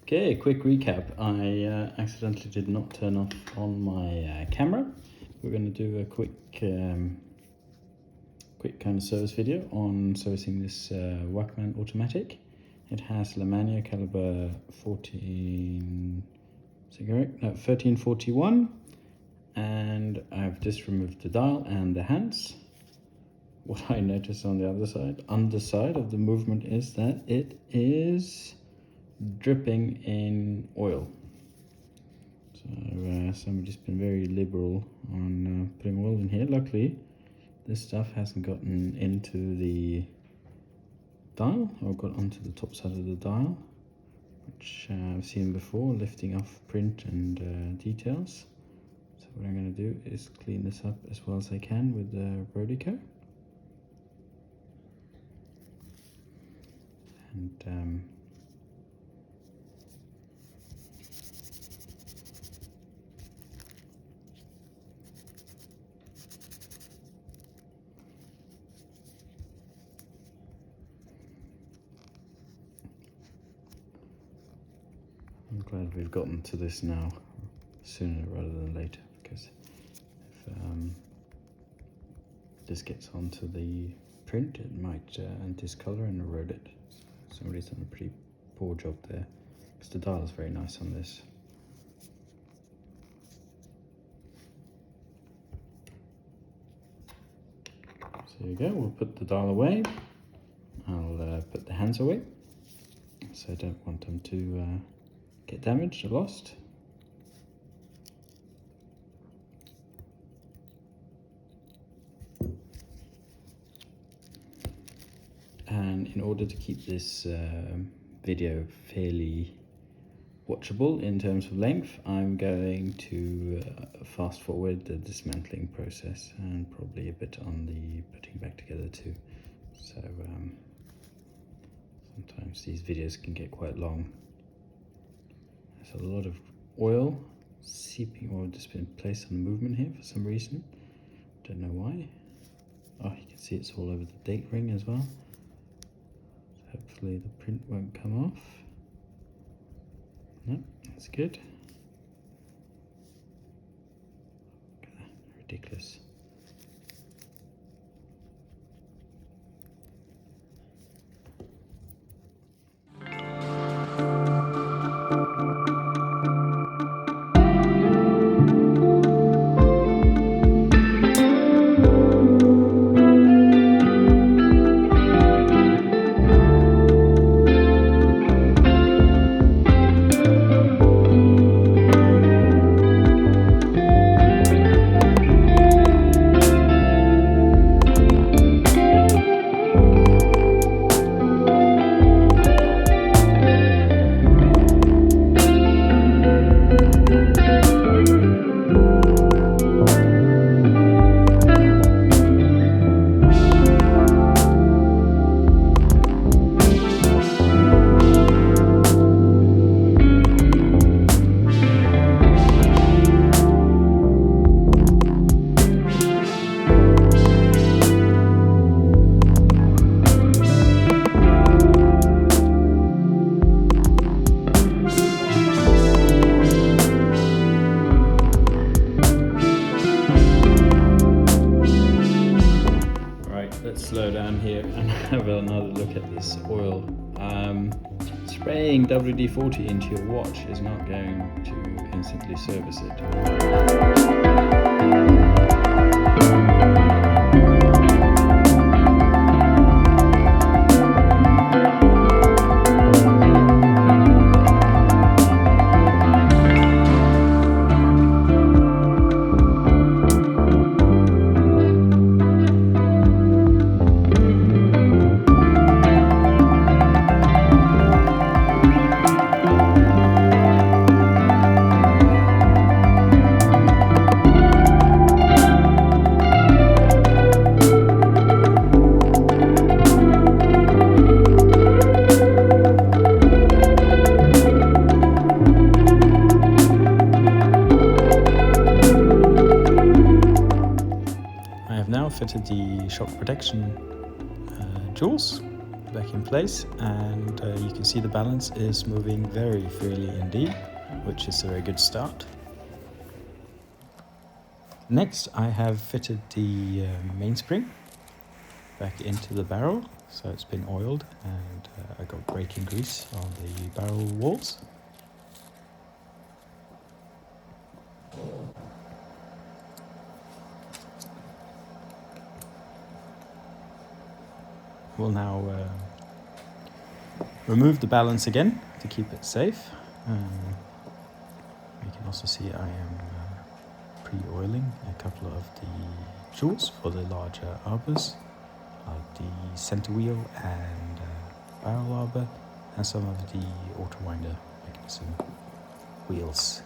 Okay, quick recap. I accidentally did not turn off on my camera. We're going to do a quick kind of service video on servicing this Wakmann automatic. It has Lemania calibre 1341, and I've just removed the dial and the hands. What I noticed on the underside of the movement is that it is dripping in oil. So somebody's been very liberal on putting oil in here. Luckily this stuff hasn't gotten into the dial or got onto the top side of the dial, which I've seen before, lifting off print and details. So what I'm going to do is clean this up as well as I can with the WD40. And I'm glad we've gotten to this now sooner rather than later, because if this gets onto the print, it might discolor and erode it. So somebody's done a pretty poor job there, because the dial is very nice on this. So there you go, we'll put the dial away. I'll put the hands away, so I don't want them to get damaged or lost. And in order to keep this video fairly watchable in terms of length, I'm going to fast forward the dismantling process and probably a bit on the putting back together too. So sometimes these videos can get quite long. There's a lot of oil seeping, or just been placed on the movement here for some reason. Don't know why. Oh, you can see it's all over the date ring as well. So hopefully the print won't come off. No, that's good. Ridiculous. Slow down here and have another look at this oil. Spraying WD40 into your watch is not going to instantly service it. fitted the shock protection jewels back in place, and you can see the balance is moving very freely indeed, which is a very good start. Next, I have fitted the mainspring back into the barrel, so it's been oiled, and I got braking grease on the barrel walls. We'll now remove the balance again to keep it safe. You can also see I am pre-oiling a couple of the jewels for the larger arbors, like the center wheel and barrel arbor, and some of the auto-winder mechanism wheels.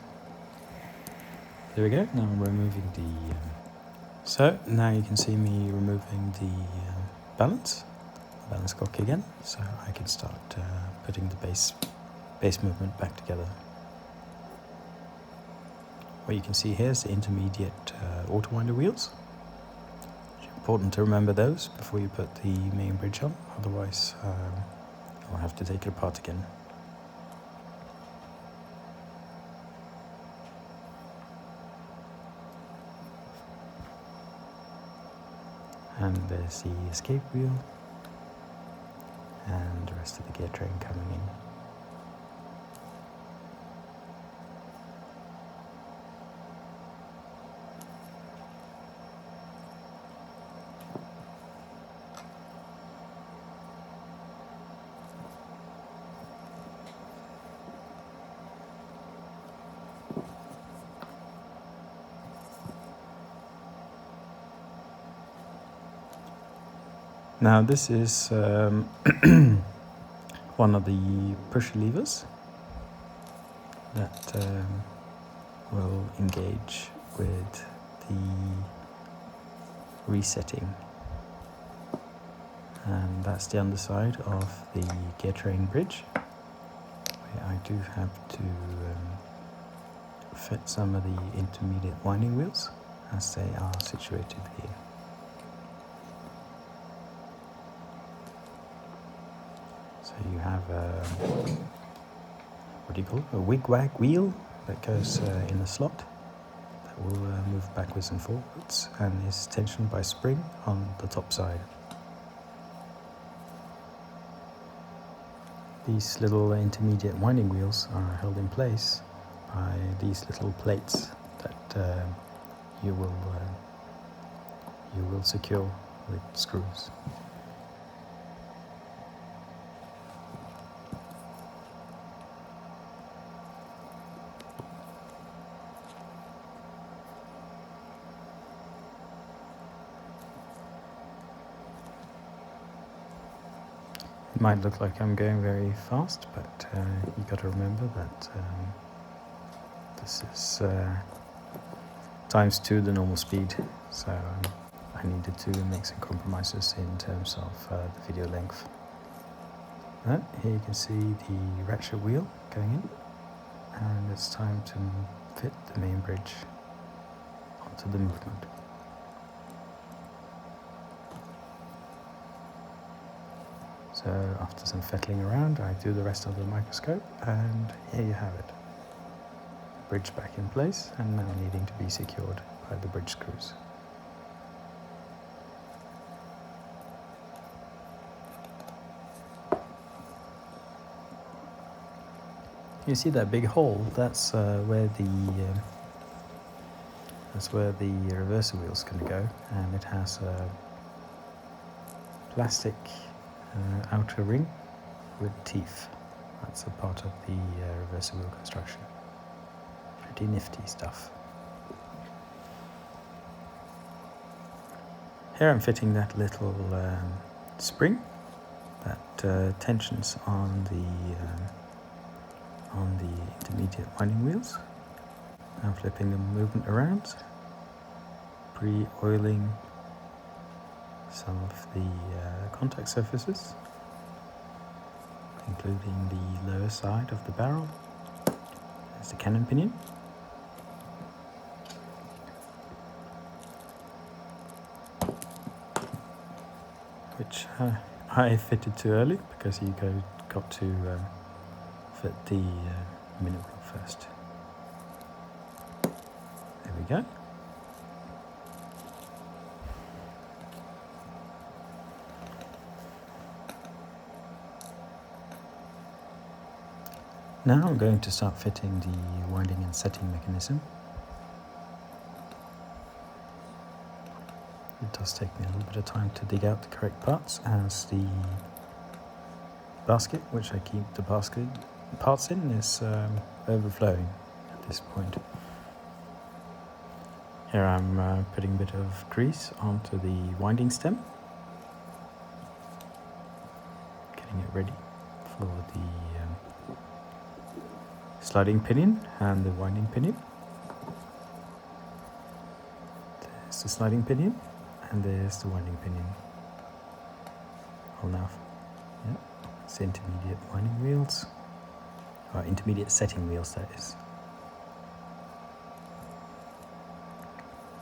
There we go. Now I'm removing the... So now you can see me removing the balance cock again, so I can start putting the base movement back together. What you can see here is the intermediate auto-winder wheels. It's important to remember those before you put the main bridge on, otherwise you'll have to take it apart again. And there's the escape wheel and the rest of the gear train coming in. Now this is one of the push levers that will engage with the resetting, and that's the underside of the gear train bridge, where I do have to fit some of the intermediate winding wheels as they are situated here. So you have what do you call it? A wig-wag wheel that goes in a slot that will move backwards and forwards, and is tensioned by spring on the top side. These little intermediate winding wheels are held in place by these little plates that you will secure with screws. It might look like I'm going very fast, but you got to remember that this is times 2 the normal speed, so I needed to make some compromises in terms of the video length. But here you can see the ratchet wheel going in, and it's time to fit the main bridge onto the movement. So after some fettling around, I do the rest of the microscope, and here you have it. Bridge back in place, and now needing to be secured by the bridge screws. You see that big hole? That's where the reverser wheel's going to go, and it has a plastic outer ring with teeth. That's a part of the reverser wheel construction. Pretty nifty stuff. Here I'm fitting that little spring that tensions on the intermediate winding wheels. I'm flipping the movement around, pre-oiling some of the contact surfaces, including the lower side of the barrel. There's the cannon pinion. Which I fitted too early because you got to fit the minute wheel first. There we go. Now I'm going to start fitting the winding and setting mechanism. It does take me a little bit of time to dig out the correct parts, as the basket, which I keep the basket parts in, is overflowing at this point. Here I'm putting a bit of grease onto the winding stem, getting it ready for the sliding pinion and the winding pinion. There's the sliding pinion and there's the winding pinion. Well, now, yeah, it's intermediate winding wheels, or intermediate setting wheels, that is.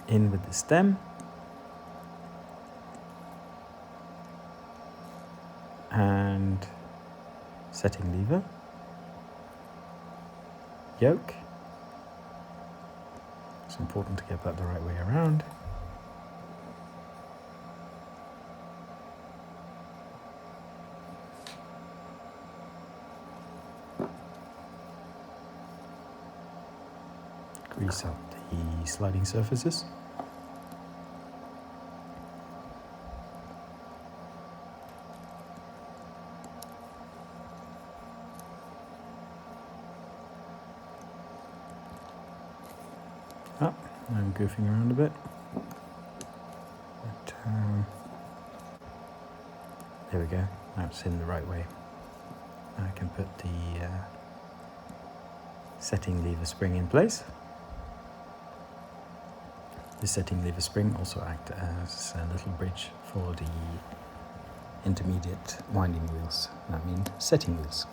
In with the stem, and setting lever, yoke. It's important to get that the right way around. Grease up the sliding surfaces. Oh, I'm goofing around a bit. But, there we go. Now it's in the right way. Now I can put the setting lever spring in place. The setting lever spring also acts as a little bridge for the intermediate winding wheels. That means setting wheels.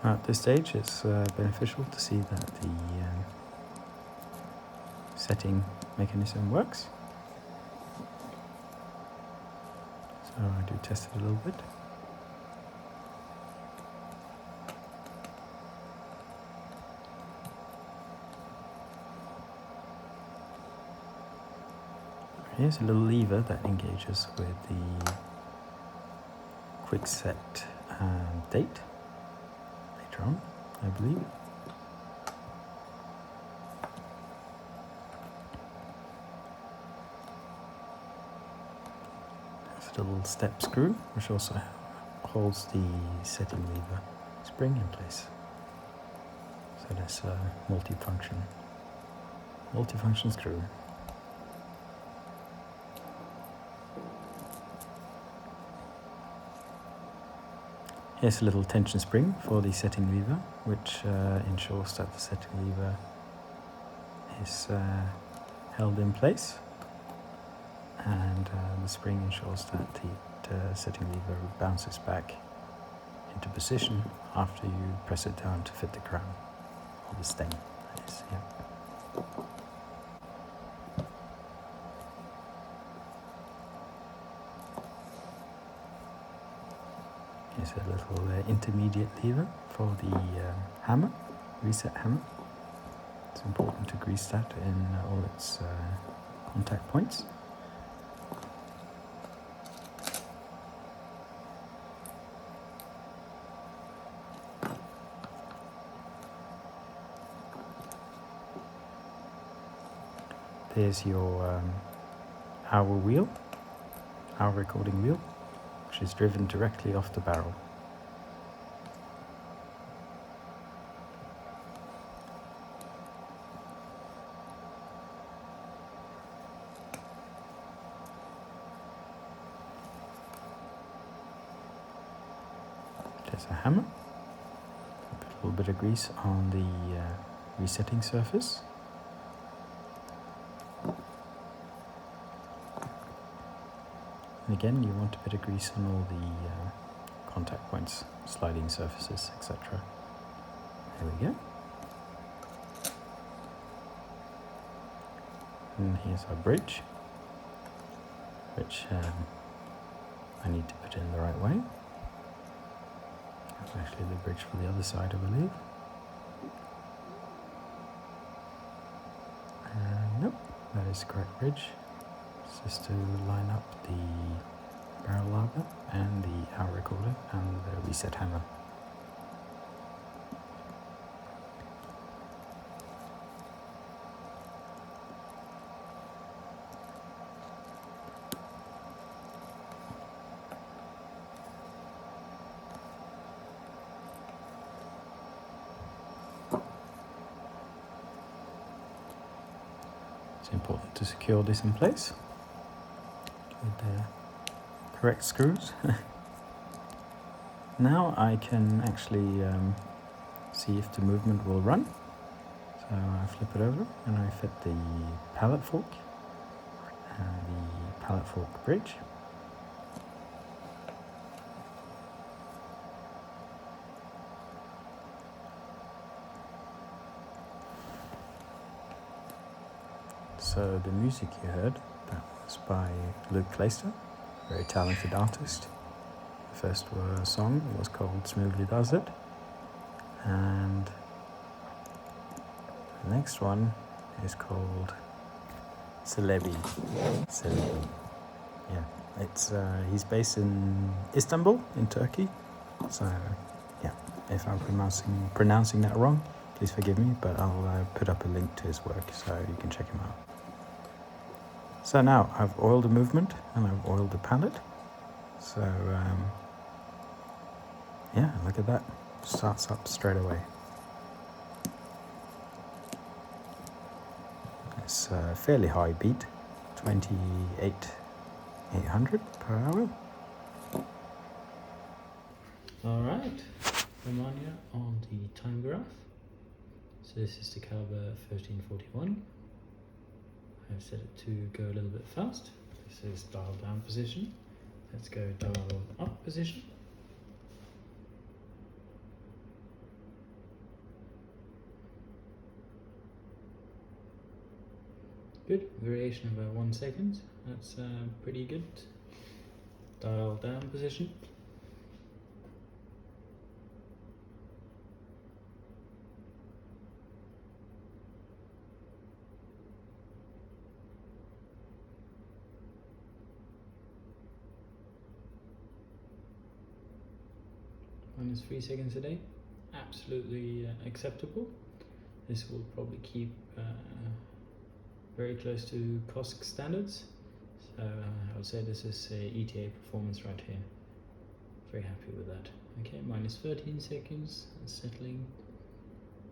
At this stage, it's beneficial to see that the setting mechanism works. So I do test it a little bit. Here's a little lever that engages with the quick set date later on, I believe. There's a little step screw which also holds the setting lever spring in place. So that's a multifunction screw. Here's a little tension spring for the setting lever, which ensures that the setting lever is held in place, and the spring ensures that the setting lever bounces back into position after you press it down to fit the crown, or the stem, that is, yeah. Here's a little intermediate lever for the hammer, reset hammer. It's important to grease that in all its contact points. There's your hour wheel, hour recording wheel, which is driven directly off the barrel. There's a hammer. Put a little bit of grease on the resetting surface. And again, you want a bit of grease on all the contact points, sliding surfaces, etc. There we go. And here's our bridge, which I need to put in the right way. That's actually the bridge for the other side, I believe. Nope, that is the correct bridge. It's just to line up the barrel arbor and the hour recorder and the reset hammer. It's important to secure this in place with the correct screws. Now I can actually see if the movement will run. So I flip it over and I fit the pallet fork and the pallet fork bridge. So the music you heard, that was by Luke Clayster, very talented artist. The first song was called Smoothly Does It, and the next one is called Celebi. Yeah, it's he's based in Istanbul in Turkey. So yeah, if I'm pronouncing that wrong, please forgive me, but I'll put up a link to his work so you can check him out. So now I've oiled the movement and I've oiled the pallet. So yeah, look at that, starts up straight away. It's a fairly high beat, 28,800 per hour. All right, Lemania on the time graph. So this is the caliber 1341. I've set it to go a little bit fast. This is dial down position. Let's go dial up position. Good, variation of about 1 second. That's pretty good. Dial down position. Minus 3 seconds a day, absolutely acceptable. This will probably keep very close to COSC standards. So I would say this is a ETA performance right here. Very happy with that. Okay, minus 13 seconds, settling.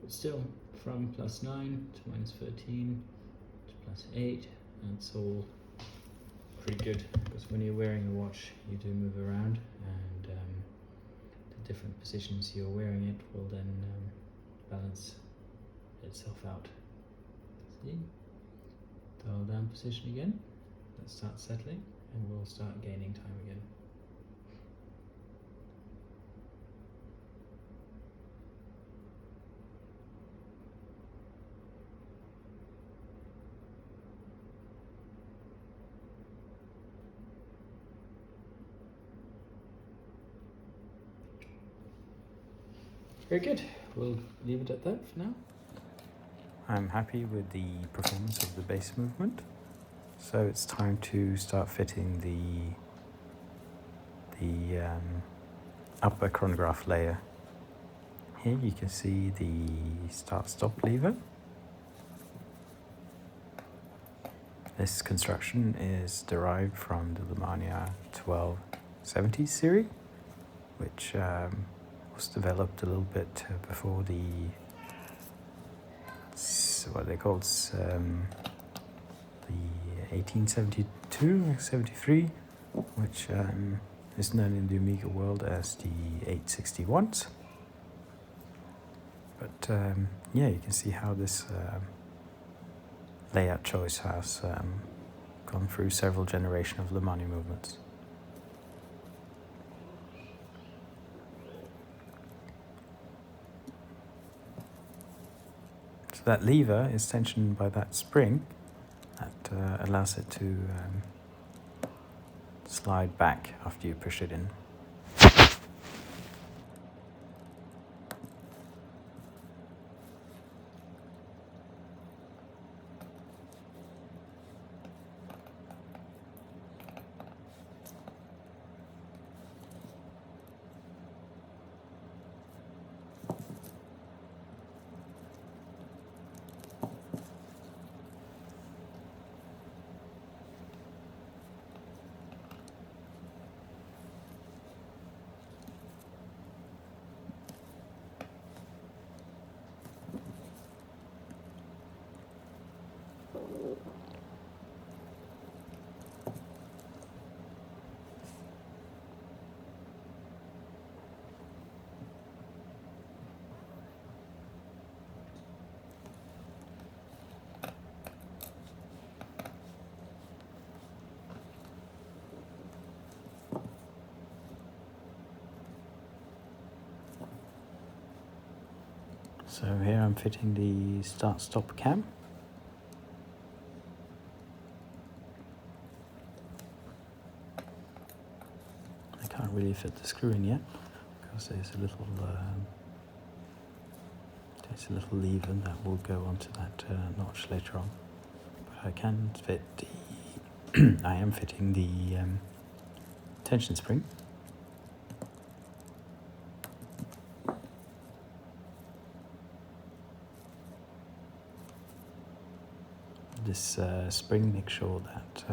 But still, from plus 9 to minus 13 to plus 8, that's all pretty good. Because when you're wearing a watch, you do move around, and the different positions you're wearing it will then balance itself out. See? Dial down position again. Let's start settling, and we'll start gaining time again. Very good. We'll leave it at that for now. I'm happy with the performance of the base movement. So it's time to start fitting the upper chronograph layer. Here you can see the start-stop lever. This construction is derived from the Lemania 1270 series, which was developed a little bit before the what they called the 1872, 73, which is known in the Amiga world as the 861s. But yeah, you can see how this layout choice has gone through several generations of Lemania movements. that lever is tensioned by that spring that allows it to slide back after you push it in. So here I'm fitting the start-stop cam. I can't really fit the screw in yet because there's a little lever that will go onto that notch later on. But I can fit the I am fitting the tension spring. This spring makes sure that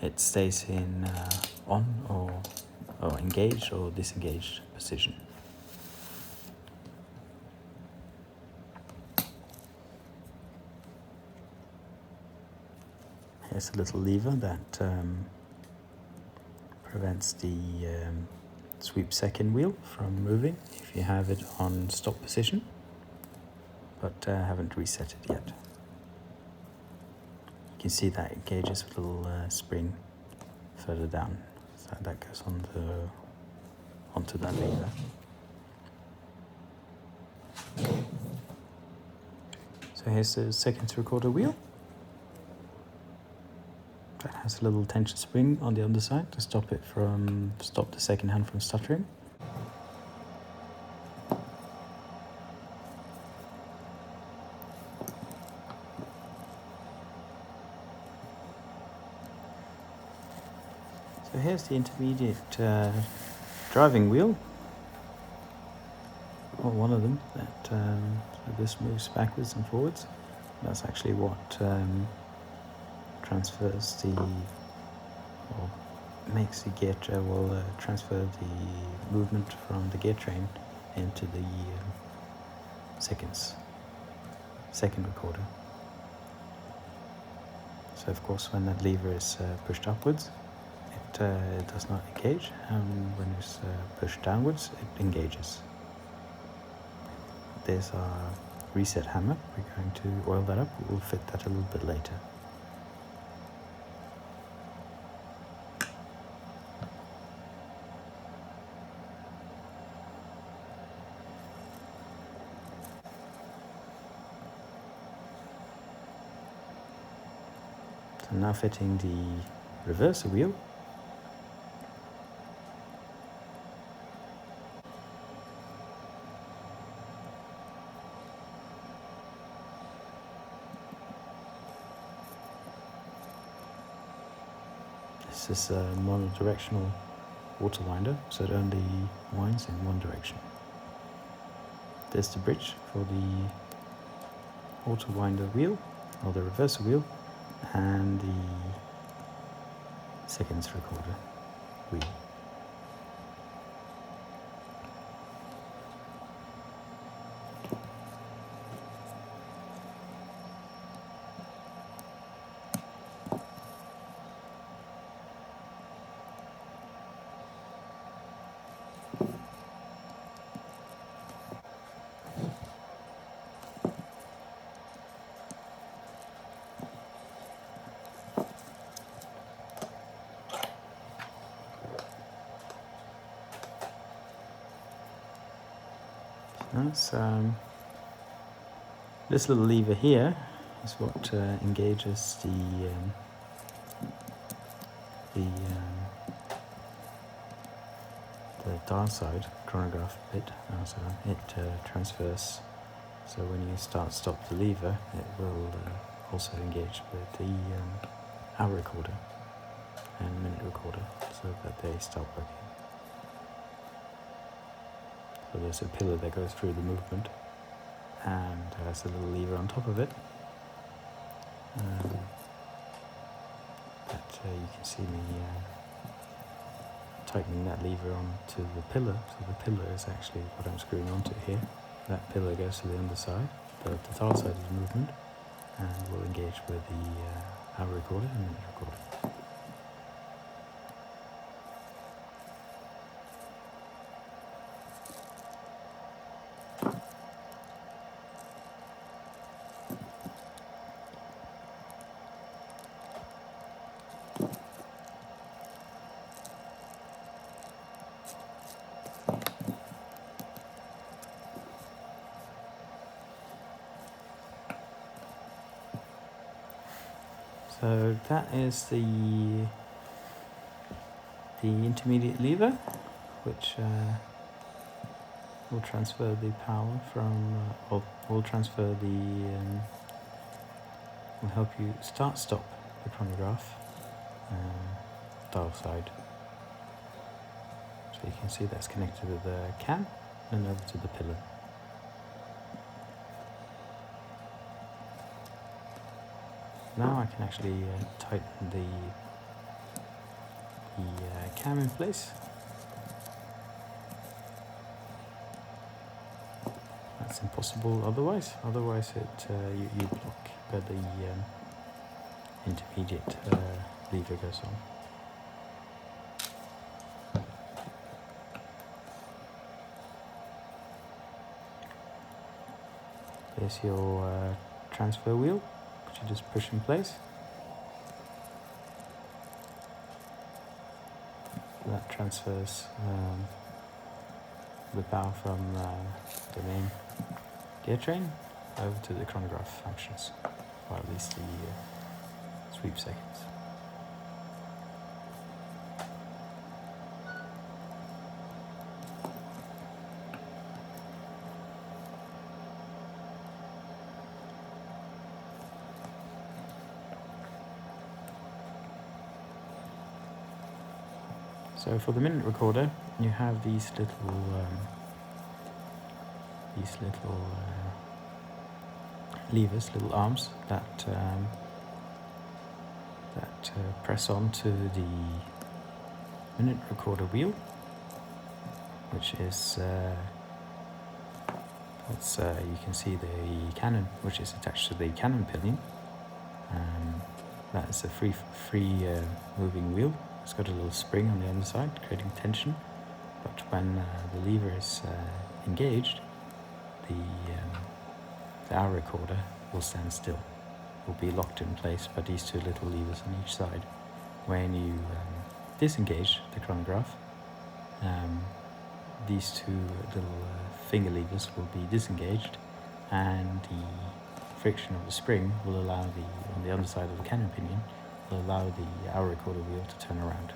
it stays in on or engaged or disengaged position. Here's a little lever that prevents the sweep second wheel from moving if you have it on stop position, but haven't reset it yet. You can see that it engages with a little spring further down, so that goes onto that lever. So here's the second three-quarter wheel. That has a little tension spring on the underside to stop the second hand from stuttering. So here's the intermediate driving wheel, or one of them, that so this moves backwards and forwards. That's actually what transfers or makes the gear will transfer the movement from the gear train into the second recorder. So of course when that lever is pushed upwards, it does not engage, and when it's pushed downwards, it engages. There's our reset hammer. We're going to oil that up. We'll fit that a little bit later. So now fitting the reverser wheel. This is a monodirectional water winder, so it only winds in one direction. There's the bridge for the water winder wheel, or the reverser wheel, and the second recorder wheel. That's This little lever here is what engages the dial side chronograph bit. So it transfers. So when you stop the lever, it will also engage with the hour recorder and minute recorder, so that they stop working. So there's a pillar that goes through the movement, and has a little lever on top of it. That you can see me tightening that lever onto the pillar. So the pillar is actually what I'm screwing onto here. That pillar goes to the underside. The dial side is movement, and will engage with the hour recorder and minute recorder. So that is the intermediate lever, which will transfer the power from, or will transfer will help you stop the chronograph dial side. So you can see that's connected to the cam and over to the pillar. Now I can actually tighten the cam in place. That's impossible otherwise. Otherwise, you block where the intermediate lever goes on. There's your transfer wheel, which you just push in place. That transfers the power from the main gear train over to the chronograph functions, or at least the sweep seconds. So for the minute recorder, you have these little levers, little arms that press onto the minute recorder wheel, which is you can see the cannon, which is attached to the cannon pinion. That is a free moving wheel. It's got a little spring on the underside, creating tension. But when the lever is engaged, the hour recorder will stand still. Will be locked in place by these two little levers on each side. When you disengage the chronograph, these two little finger levers will be disengaged, and the friction of the spring will allow on the underside of the cannon pinion, will allow the hour recorder wheel to turn around.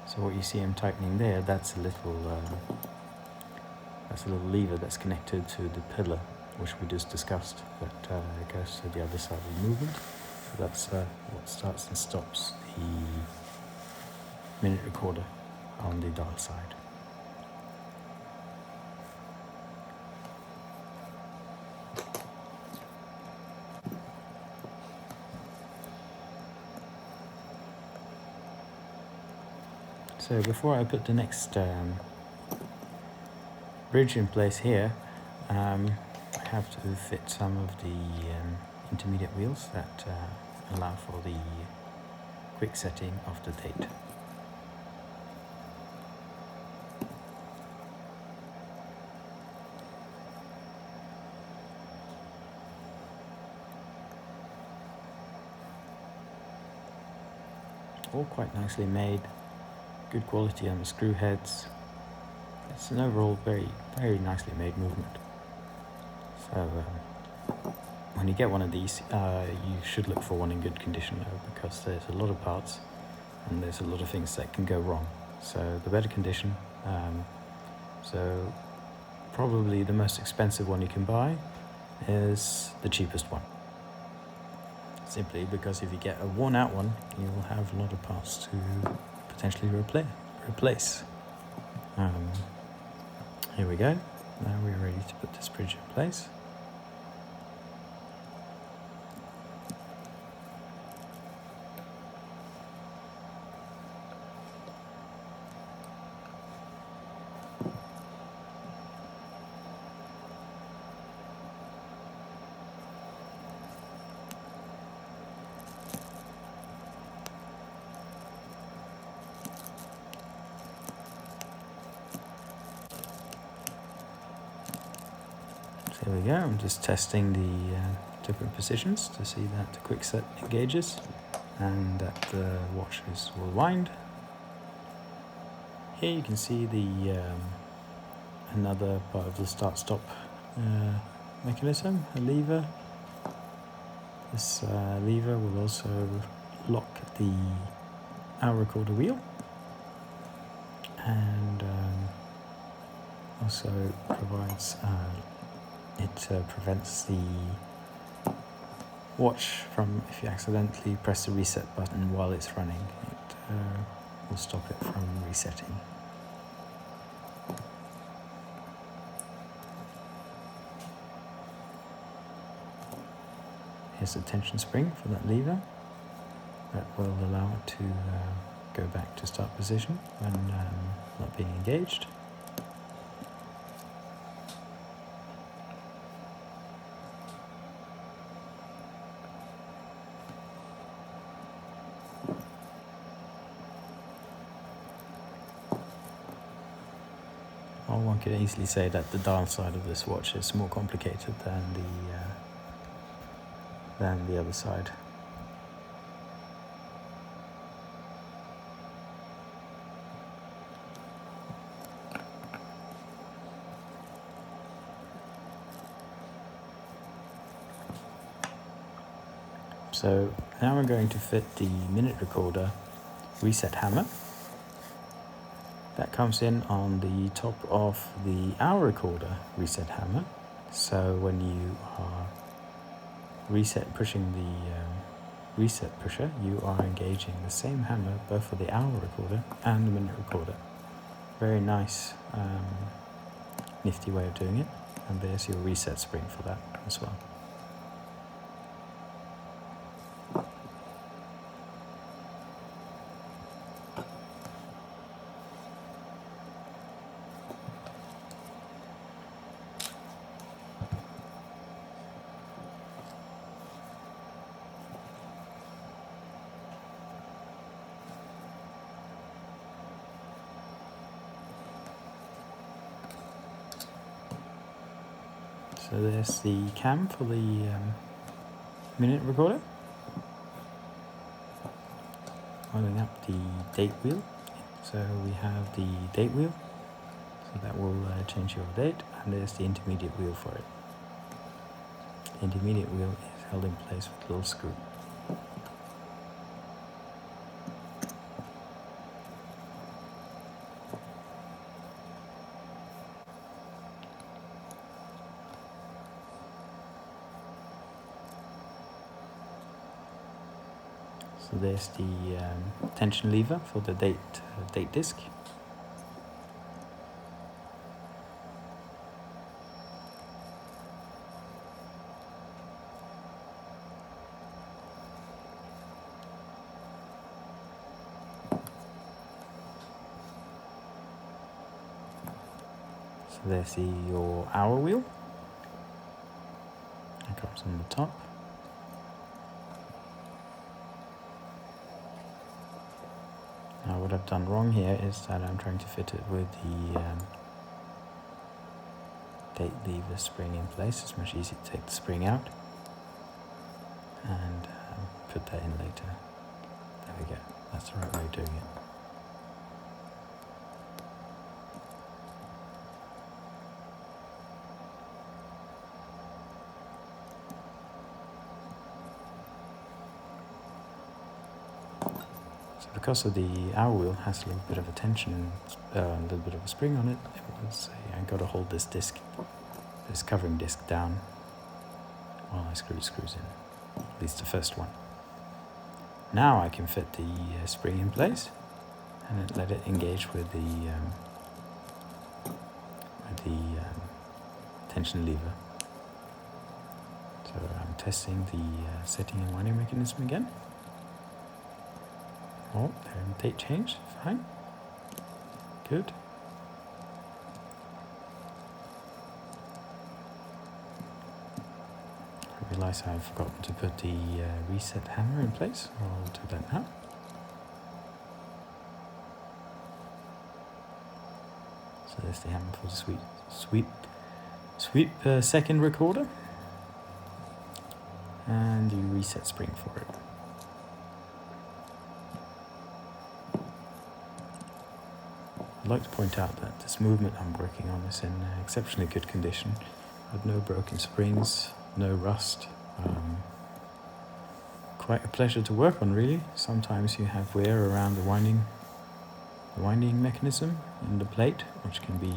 So what you see I'm tightening there, that's a little lever that's connected to the pillar, which we just discussed, that goes to the other side of the movement. So that's what starts and stops the minute recorder on the dial side. So before I put the next bridge in place here, I have to fit some of the intermediate wheels that allow for the quick setting of the date. All quite nicely made, good quality on the screw heads, It's an overall very nicely made movement. So when you get one of these, you should look for one in good condition though, because there's a lot of parts and there's a lot of things that can go wrong. So the better condition, so probably the most expensive one you can buy is the cheapest one. Simply because if you get a worn out one, you'll have a lot of parts to potentially replace. Here we go. Now we're ready to put this bridge in place. There we go, I'm just testing the different positions to see that the quick set engages and that the watch will wind. Here you can see the another part of the start-stop mechanism, a lever. This lever will also lock the hour recorder wheel and also provides it prevents the watch from, if you accidentally press the reset button while it's running, it will stop it from resetting. Here's the tension spring for that lever that will allow it to go back to start position when not being engaged. Well, one could easily say that the dial side of this watch is more complicated than the other side. So now we're going to fit the minute recorder reset hammer. That comes in on the top of the hour recorder reset hammer. So when you are pushing the reset pusher, you are engaging the same hammer both for the hour recorder and the minute recorder. Very nice, nifty way of doing it. And there's your reset spring for that as well. So there's the cam for the minute recorder. Lining up the date wheel. So we have the date wheel, so that will change your date, and there's the intermediate wheel for it. The intermediate wheel is held in place with a little screw. So there's the tension lever for the date disc. So there's your hour wheel. It comes on the top. Now what I've done wrong here is that I'm trying to fit it with the date lever spring in place. It's much easier to take the spring out and put that in later. There we go. That's the right way of doing it. because of the hour wheel has a little bit of a tension, a little bit of a spring on it, I got to hold this disc, this covering disc down while I screw screws in, at least the first one. Now I can fit the spring in place and let it engage with the tension lever. So I'm testing the setting and winding mechanism again. Oh, there, date change, fine, good. I realise I've forgotten to put the reset hammer in place. I'll do that now. So there's the hammer for the sweep second recorder, and the reset spring for it. I'd like to point out that this movement I'm working on is in exceptionally good condition. I've no broken springs, no rust. Quite a pleasure to work on, really. Sometimes you have wear around the winding mechanism in the plate, which can be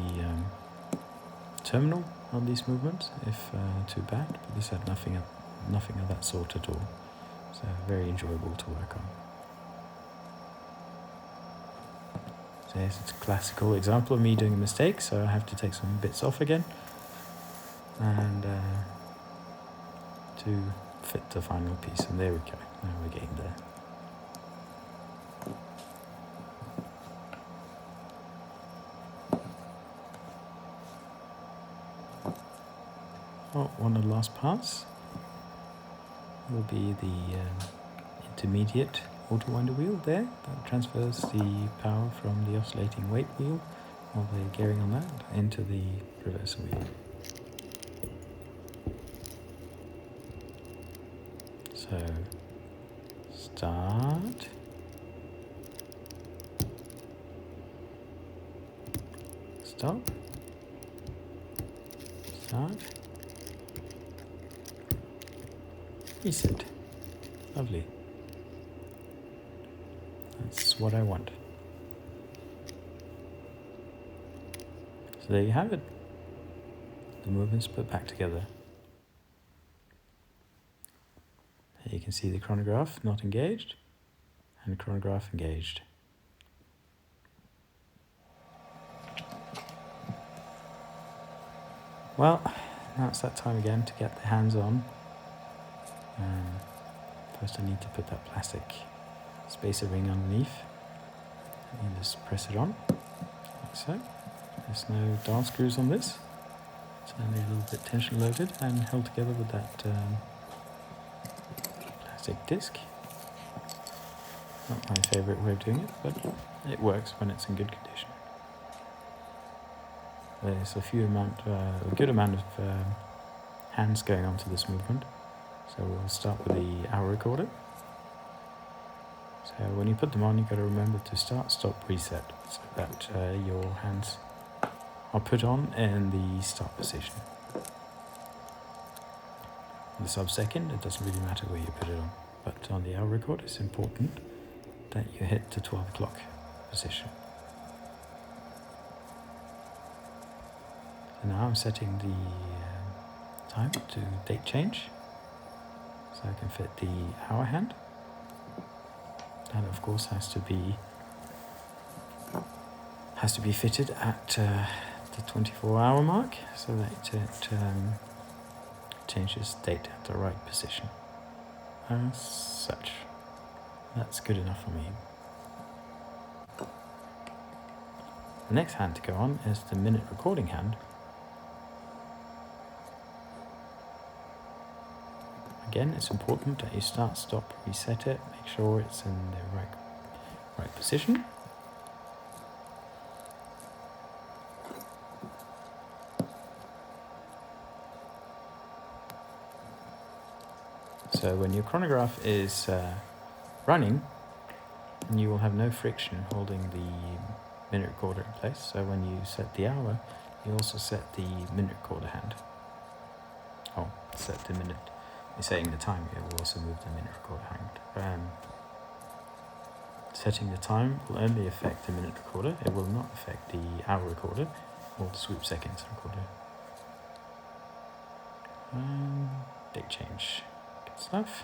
terminal on these movements if too bad, but this had nothing of that sort at all. So very enjoyable to work on. So yes, it's a classical example of me doing a mistake, so I have to take some bits off again and to fit the final piece, and there we go. Now we're getting there. Oh, one of the last parts will be the intermediate auto winder wheel there. That transfers the power from the oscillating weight wheel, or the gearing on that, into the reverser wheel. So, start. Stop. Start. Reset. Lovely. That's what I want. So there you have it. The movements put back together. Here you can see the chronograph not engaged and chronograph engaged. Well, now it's that time again to get the hands on. First I need to put that plastic spacer ring underneath and just press it on, like so. There's no dart screws on this. It's only a little bit tension loaded and held together with that plastic disc. Not my favourite way of doing it, but it works when it's in good condition. There's a good amount of hands going on to this movement. So we'll start with the hour recorder. So when you put them on, you've got to remember to start, stop, reset, so that your hands are put on in the start position. The sub-second, it doesn't really matter where you put it on, but on the hour recorder, it's important that you hit the 12 o'clock position. So now I'm setting the time to date change, so I can fit the hour hand. That of course has to be fitted at the 24-hour mark, so that it changes date at the right position. As such, that's good enough for me. The next hand to go on is the minute recording hand. Again, it's important that you start, stop, reset it, make sure it's in the right position. So when your chronograph is running, you will have no friction holding the minute recorder in place. So when you set the hour, you also set the minute recorder hand. Oh, set the minute. You're setting the time, it will also move the minute recorder hand. setting the time will only affect the minute recorder. It will not affect the hour recorder or the sweep seconds recorder. Date change. Good stuff.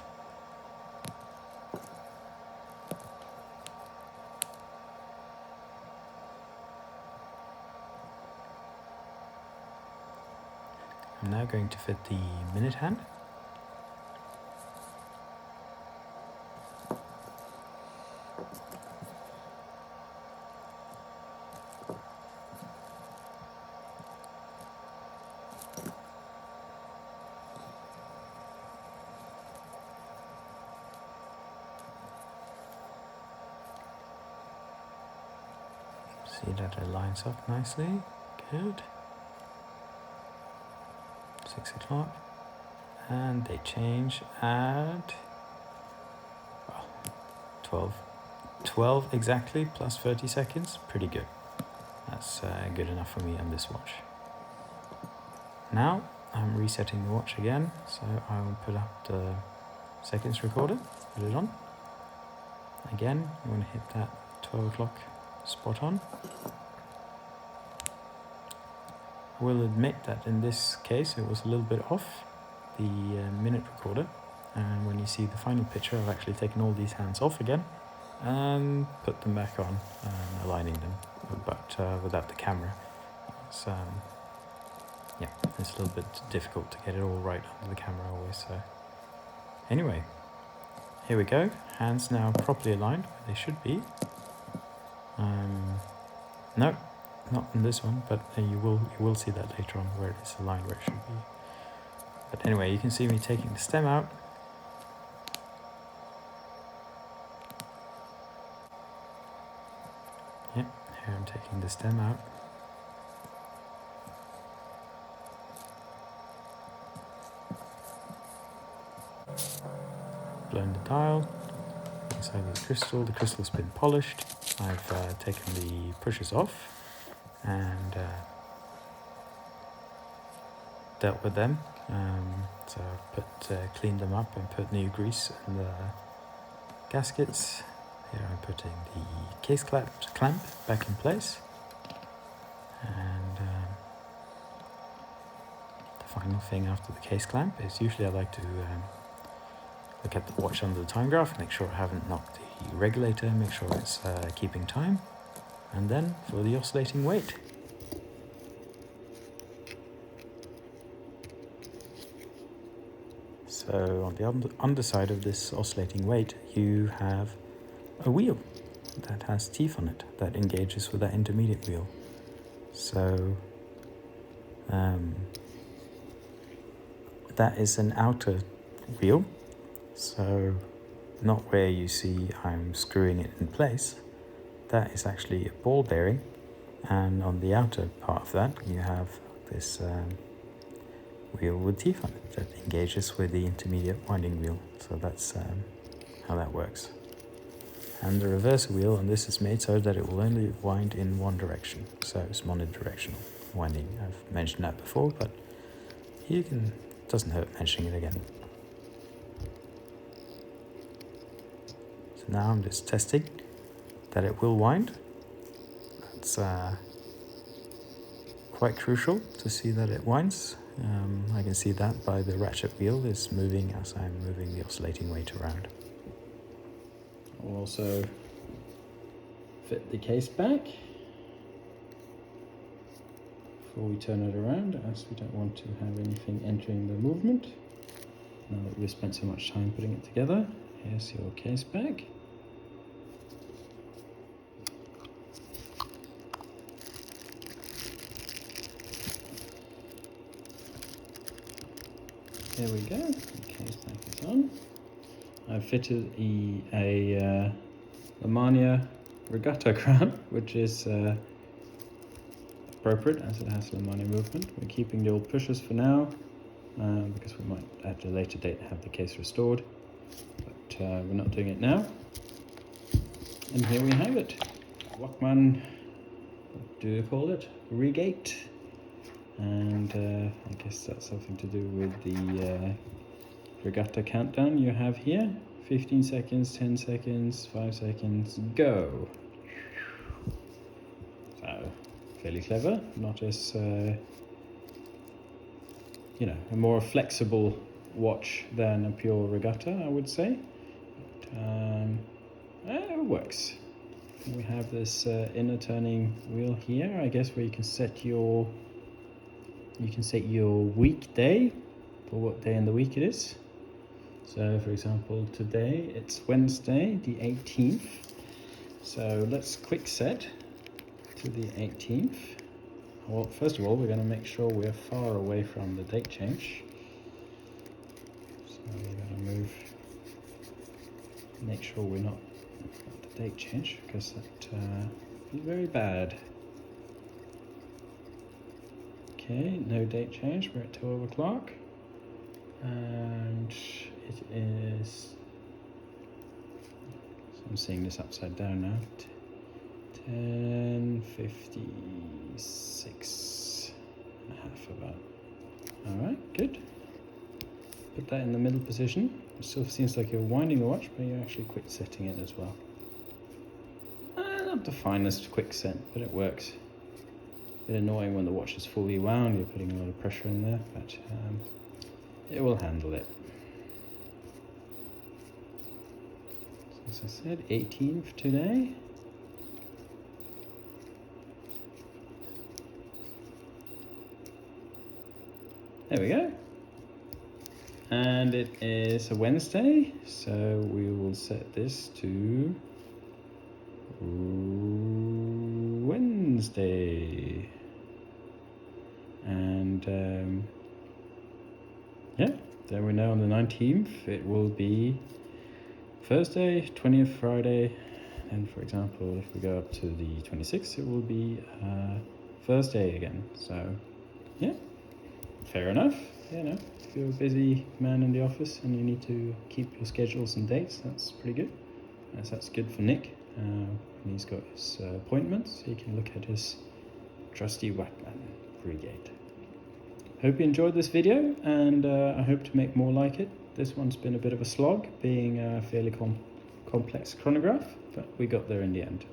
I'm now going to fit the minute hand. See that it lines up nicely. Good. 6 o'clock. And they change at 12 exactly, plus 30 seconds. Pretty good. That's good enough for me on this watch. Now I'm resetting the watch again, so I will put up the seconds recorder, put it on. Again, I'm going to hit that 12 o'clock spot on. I will admit that in this case it was a little bit off, the minute recorder, and when you see the final picture I've actually taken all these hands off again and put them back on, aligning them, but without the camera. So yeah, it's a little bit difficult to get it all right under the camera always. So anyway, here we go, hands now properly aligned where they should be. No, not in this one, but you will see that later on where it is aligned where it should be. But anyway, you can see me taking the stem out. Yeah, here I'm taking the stem out. Blown the dial, inside the crystal's been polished. I've taken the pushers off and dealt with them. So I've cleaned them up and put new grease in the gaskets. Here I'm putting the case clamp back in place. And the final thing after the case clamp is usually I like to look at the watch under the time graph, make sure I haven't knocked the regulator, make sure it's keeping time. And then for the oscillating weight. So on the underside of this oscillating weight, you have a wheel that has teeth on it that engages with that intermediate wheel. So that is an outer wheel, so not where you see I'm screwing it in place. That is actually a ball bearing, and on the outer part of that you have this wheel with teeth on it that engages with the intermediate winding wheel. So that's how that works. And the reverse wheel on this is made so that it will only wind in one direction, so it's monodirectional winding. I've mentioned that before, but it doesn't hurt mentioning it again. So now I'm just testing that it will wind. That's quite crucial to see that it winds. I can see that by the ratchet wheel is moving as I'm moving the oscillating weight around. I'll also fit the case back before we turn it around, as we don't want to have anything entering the movement. Now that we've spent so much time putting it together, here's your case back. There we go, the case back is on. I've fitted a Lemania regatta crown, which is appropriate as it has Lemania movement. We're keeping the old pushers for now, because we might at a later date have the case restored, but we're not doing it now. And here we have it, Wakmann, what do you call it, regate. And I guess that's something to do with the regatta countdown you have here, 15 seconds, 10 seconds, 5 seconds, go. So, fairly clever, not as, you know, a more flexible watch than a pure regatta, I would say. But, it works. We have this inner turning wheel here, I guess, where you can set your weekday for what day in the week it is. So for example, today it's Wednesday the 18th. So let's quick set to the 18th. Well, first of all, we're going to make sure we're far away from the date change. So we're going to make sure we're not at the date change, because that is very bad. Okay, no date change, we're at 12 o'clock. And it is, so I'm seeing this upside down now, 10:56 and a half about. All right, good. Put that in the middle position. It still seems like you're winding the watch, but you're actually quick setting it as well. Not the finest quick set, but it works. A bit annoying when the watch is fully wound, you're putting a lot of pressure in there, but it will handle it. So as I said, 18th today. There we go. And it is a Wednesday, so we will set this to Wednesday. And yeah, then we know on the 19th it will be Thursday, 20th Friday, and for example, if we go up to the 26th, it will be Thursday again. So yeah, fair enough. You know, if you're a busy man in the office and you need to keep your schedules and dates, that's pretty good. That's good for Nick. And he's got his appointments, he can look at his trusty Wakmann regate. Hope you enjoyed this video, and I hope to make more like it. This one's been a bit of a slog, being a fairly complex chronograph, but we got there in the end.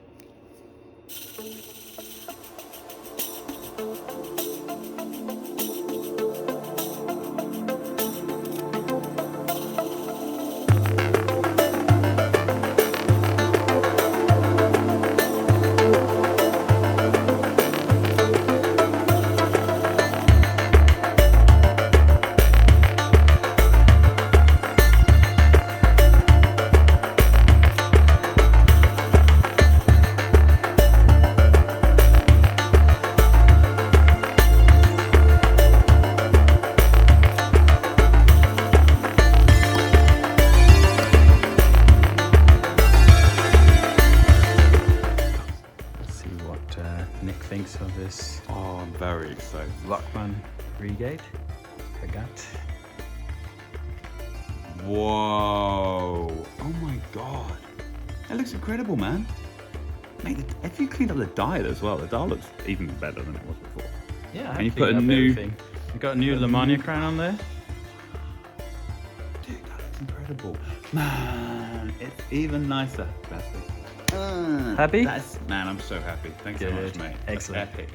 Nick thinks of this. Oh, I'm very excited. Wakmann regate, regate. Whoa! Oh my god, that looks incredible, man. Mate, if you cleaned up the dial as well, the dial looks even better than it was before. Yeah, and you put a new. You got a new Lemania crown on there. Dude, that looks incredible, man. It's even nicer. That's it. Happy? Man, I'm so happy. Thanks so much, mate. Excellent. That's epic.